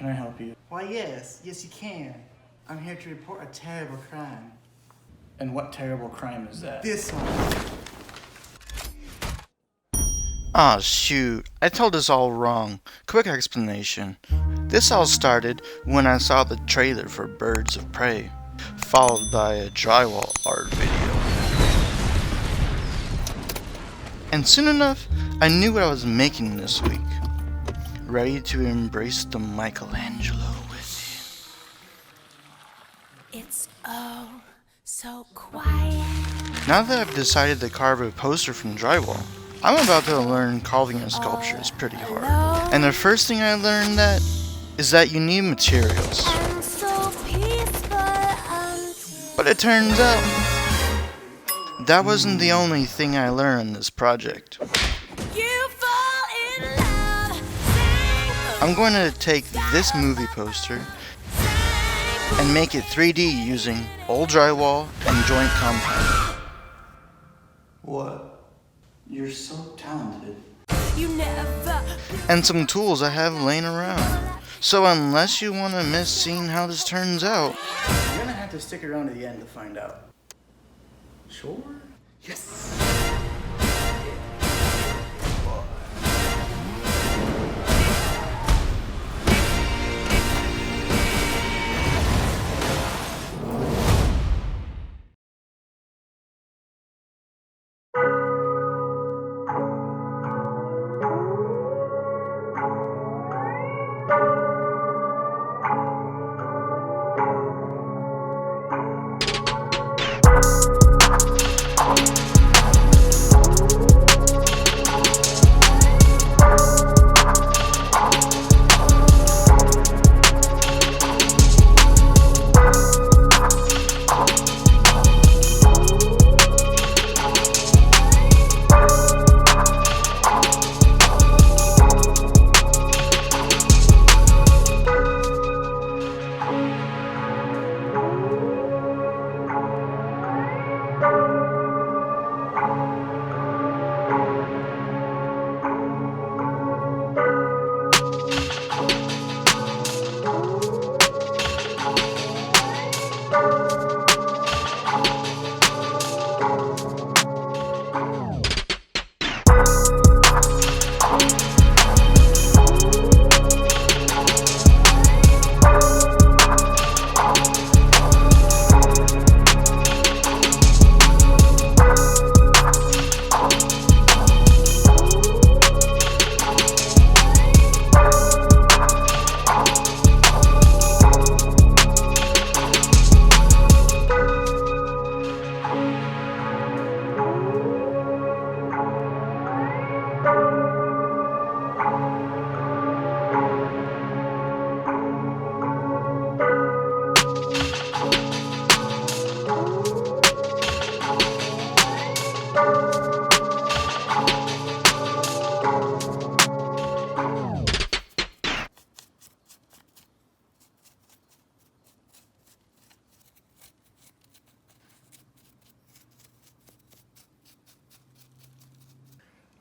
Can I help you? Why, yes you can. I'm here to report a terrible crime. And what terrible crime is that? This one. Aw, shoot. I told us all wrong. Quick explanation. This all started when I saw the trailer for Birds of Prey, followed by a drywall art video. And soon enough, I knew what I was making this week. Ready to embrace the Michelangelo with you. It's oh so quiet. Now that I've decided to carve a poster from drywall, I'm about to learn carving a sculpture is pretty hard. And the first thing I learned is that you need materials. And so peaceful and But it turns out that wasn't the only thing I learned in this project. you fall in love. Sing, I'm going to take this movie poster and make it 3D using old drywall and joint compound. What? You're so talented. you never. And some tools I have laying around. So unless you want to miss seeing how this turns out, You're gonna have to stick around to the end to find out. Sure? Yes.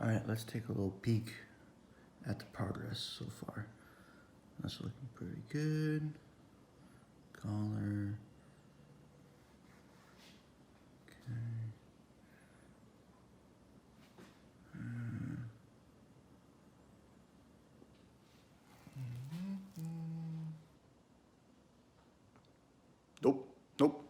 Alright, let's take a little peek at the progress so far. That's looking pretty good. Collar. Okay. Nope, nope.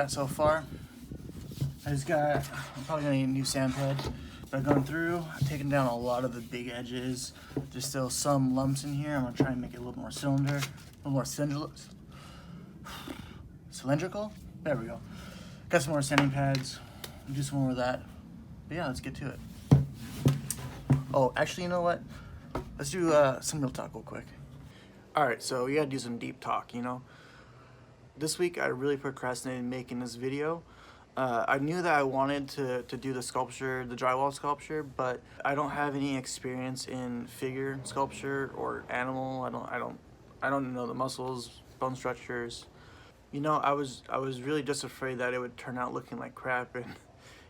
got so far. I'm probably gonna need a new sand pad. But going through, I've taken down a lot of the big edges. There's still some lumps in here. I'm gonna try and make it a little more cylindrical. There we go. Got some more sanding pads. Do some more of that. But yeah, let's get to it. Oh, actually, you know what? Let's do some real talk real quick. All right, so we gotta do some deep talk, you know? This week, I really procrastinated making this video. I knew that I wanted to do the sculpture, the drywall sculpture, but I don't have any experience in figure sculpture or animal. I don't know the muscles, bone structures. You know, I was really just afraid that it would turn out looking like crap, and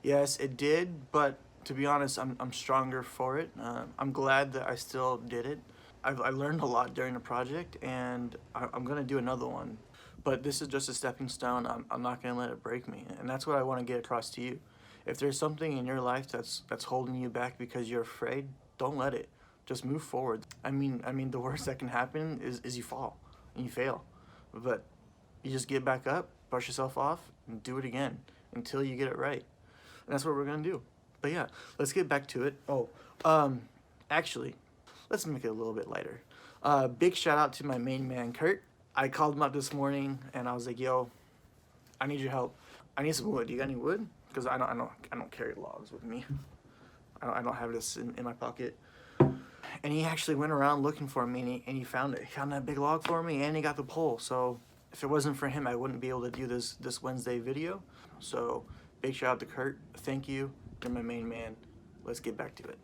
yes, it did, but to be honest, I'm stronger for it. I'm glad that I still did it. I learned a lot during the project, and I'm gonna do another one. But this is just a stepping stone. I'm not gonna let it break me, and that's what I want to get across to you. If there's something in your life that's holding you back because you're afraid, don't let it. Just move forward. I mean, the worst that can happen is you fall and you fail, but you just get back up, brush yourself off, and do it again until you get it right. And that's what we're gonna do. But yeah, let's get back to it. Actually, let's make it a little bit lighter. Big shout out to my main man, Kurt. I called him up this morning and I was like, yo, I need your help. I need some wood. You got any wood? Because I don't carry logs with me. I don't have this in my pocket. And he actually went around looking for me and he found it. He found that big log for me and he got the pole. So if it wasn't for him, I wouldn't be able to do this Wednesday video. So big shout out to Kurt. Thank you. You're my main man. Let's get back to it.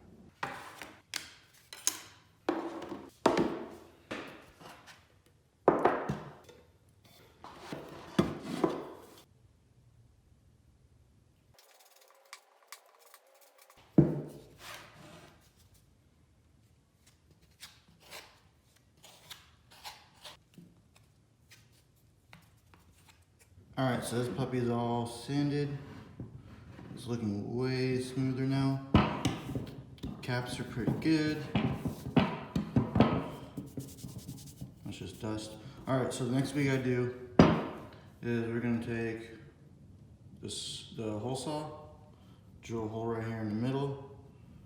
Alright, so this puppy is all sanded. It's looking way smoother now. Caps are pretty good. That's just dust. Alright, so the next we gotta do is we're gonna take the hole saw, drill a hole right here in the middle,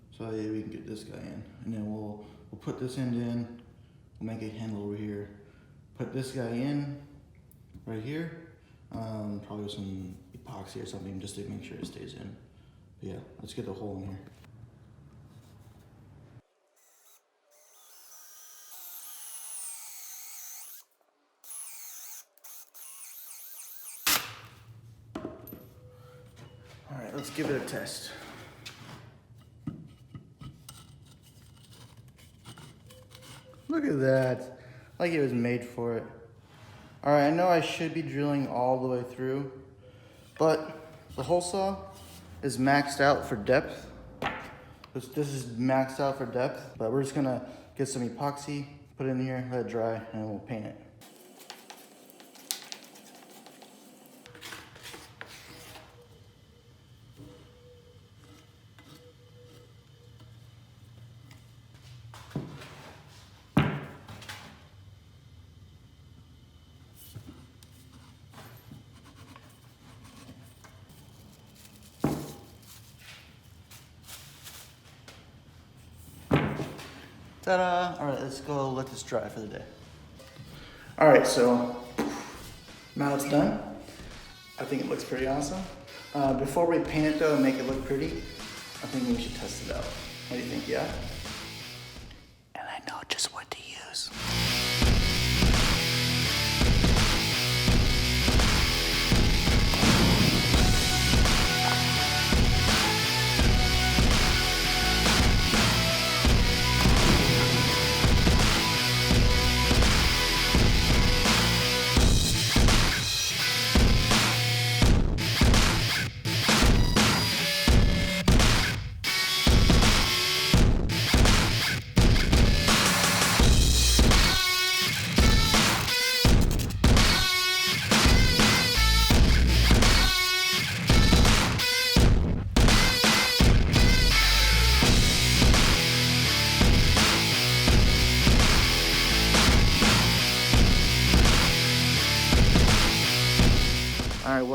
so that we can get this guy in. And then we'll put this end in, we'll make a handle over here, put this guy in right here. Probably with some epoxy or something just to make sure it stays in. But yeah, let's get the hole in here. All right, let's give it a test. Look at that, like it was made for it. All right, I know I should be drilling all the way through, but the hole saw is maxed out for depth. This is maxed out for depth, but we're just gonna get some epoxy, put it in here, let it dry, and we'll paint it. Ta-da! All right, let's go let this dry for the day. All right, so now it's done. I think it looks pretty awesome. Before we paint it though and make it look pretty, I think we should test it out. What do you think, yeah? And I know just what to use.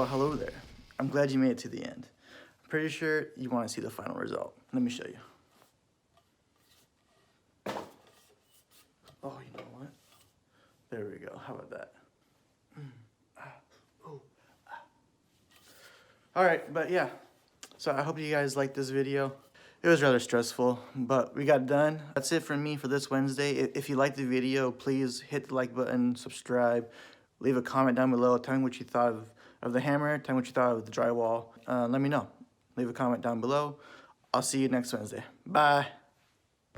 hello there. I'm glad you made it to the end. I'm pretty sure you want to see the final result. Let me show you. Oh, you know what? There we go. How about that? All right, but yeah. So I hope you guys liked this video. It was rather stressful, but we got done. That's it from me for this Wednesday. If you liked the video, please hit the like button, subscribe, leave a comment down below telling what you thought of the hammer, telling what you thought of the drywall. Let me know. Leave a comment down below. I'll see you next Wednesday. Bye.